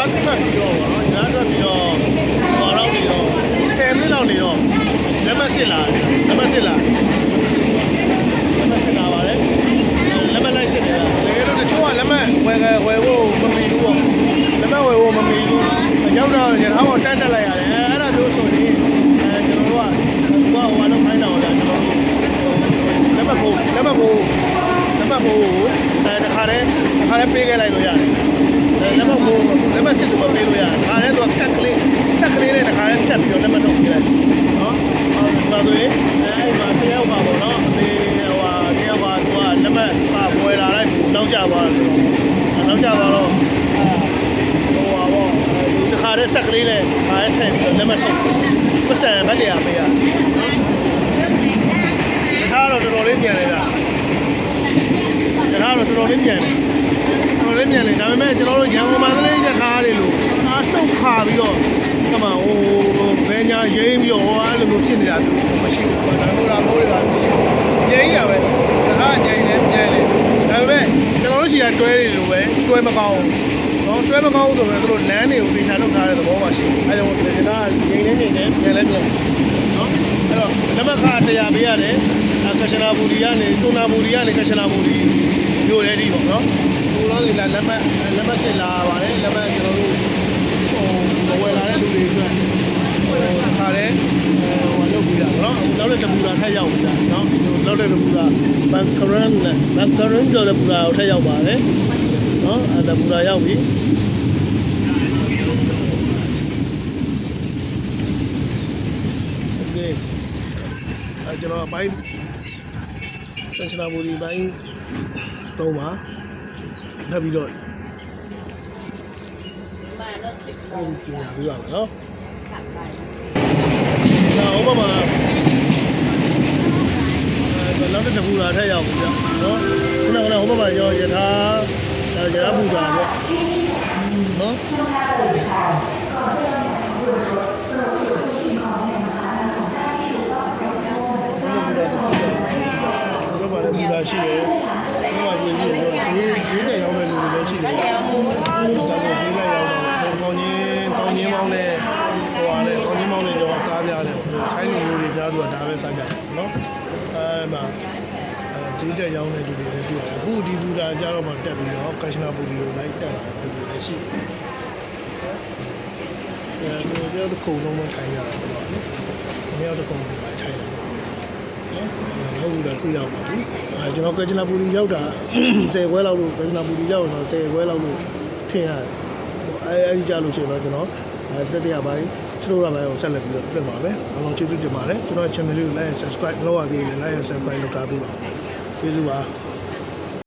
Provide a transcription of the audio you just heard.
သားထွက်ပြီးတော့ရထားထွက်ပြီးတော့ဟောတော့ပြီးတော့10မိနစ်လောက်နေတော့လက်မစစ်လာလက်မစစ်လာပါလေလက်မလိုက်စစ်နေတာလေတို့တချို့ကလက်မဝယ်ဖို့မမီဘူးပေါ့လက်မဝယ်ဖို့မမီဘူးရောက်တော့ရထားပေါ်တက်လိုက်ရတယ်အဲ့ဒါမျိုးဆိုရင်ကျွန်တော်တို့ကဟိုတော့ခိုင်းတာပေါ့ကျွန်တော်တို့လက်မဖို့တခါတည်းပေးခဲ့လိုက်လို့ရတယ်လက်မဖို့လက်မစစ်လို့ပေးလို့ရတယ်ခါတည်းသူကစက်ကလေးနဲ့တခါတည်းဖြတ်ပြီးတော့လက်မထုတ်ပြလိုက်နော်ဒါဆိုရင်အဲ့မှာတယောက်ပါပေါ့နော်အမေတယောက်ပါသူကလက်မပွဲလာလိုက်နောက်ကျသွားတယ်တော့တခါတည်းစက်ကလေးနဲ့ခါတည်းထည့်ပြီးတော့လက်မထုတ်ပတ်စံဗတ်နေရပေးရထားတော့တော်တော်လေးမြန်နေတာတော်တော်လေးမြန်လေဒါပေမဲ့ကျွန်တော်တို့ရန်ကုန်မှာလည်းရထားတွေလို့အားဆုတ်ခါပြီးတော့ကမှဘယ်ညာရိမ့်ပြီးတော့အဲ့လိုမျိုးဖြစ်နေတာမရှိဘူးဒါမျိုးတွေကမရှိဘူးငြိမ်းတာပဲဒါကငြိမ်းလေမြန်လေဒါပေမဲ့ကျွန်တော်တို့ရှိတာတွဲတွေလိုပဲတွဲမကောင်းဘူးနော်တွဲမကောင်းဘူးဆိုတော့သူတို့လမ်းတွေကိုဖေချာလုပ်ထားတဲ့သဘောမှရှိတယ်အဲကြောင့်ဒါကငြိမ်းမြန်နော်အဲ့တော့လက်မခါ100ပေးရတယ်ကချနာဘူရီကနေတူနာဘူရီကနေကချနာဘူရီမျိုးလေးဒီပေါ့နော်ဘူးတော့ဒီလက်မစစ်လာပါတယ်လက်မကျွန်တော်တို့ဝယ်လာတဲ့လူတွေအတွက်ခါလဲလုပ်ပြီးတာနော်နောက်တဲ့ဘူရာထက်ရောက်ပြီလားနော်နောက်တဲ့ဘူရာဘန်ကရန်ကျော်တဲ့ဘူရာကိုထက်ရောက်ပါတယ်နော်အဲ့ဒါဘူရာရောက်ပြီကျွန်တော်ဘိုင်းကချနာဘူရီဘိုင်း3ပါထပ်ပြီးတော့ကျင်းရပြီးပါမယ်နော်ဟောပါမှာနောက်တစ်ခုလာထက်ရောက်ပြီနော်ခုနကဟောပါမှာရောရထားဘူတာပေါ့နော်ဘူတာရှိတယ်ဒီမှာပြည်ပြီးတော့ဈေးတဲ့ရောက်တဲ့လူတွေလည်းရှိတယ်ဒါပေမဲ့ဈေးလိုက်ရောက်တော့ကောင်းချင်းမောင်းနဲ့ကောင်းချင်းမောင်းနဲ့ကျွန်တော်ကားပြတယ်ထိုင်းလူမျိုးတွေကြားသူကဒါပဲစားကြတယ်နော်အဲမှာဈေးတဲ့ရောက်တဲ့လူတွေလည်းတွေ့ရတယ်အခုဒီဘူတာကြတော့မှတက်ပြီးတော့ကချနာဘူဒီကိုလိုက်တက်လာတယ်လူတွေလည်းရှိတယ်အဲဒီတော့တစ်ခုလုံးမထိုင်ရတာပေါ့နော်။မြောက်တစ်ခုပဲထိုင်တယ်။နော်။ဟုတ်ဘူးလားတွေ့ရပါဘူး။ကျွန်တော်ကချနာပူရီရောက်တာ10ခွဲလောက်လို့ကချနာပူရီရောက်တော့10ခွဲလောက်လို့ထင်ရတယ်။အဲဒီကြလို့ရှိရင်တော့ကျွန်တော်တက်ရပါပြီ။စတိုးရပိုင်းကိုဆက်လက်ပြီးတော့ပြင်ပါမယ်။အားလုံးကျေးဇူးတင်ပါတယ်။ကျွန်တော် channel လေးကို like and subscribe လုပ်ရသေးတယ် like and subscribe လုပ်ထားပေးပါ။ကျေးဇူးပါ။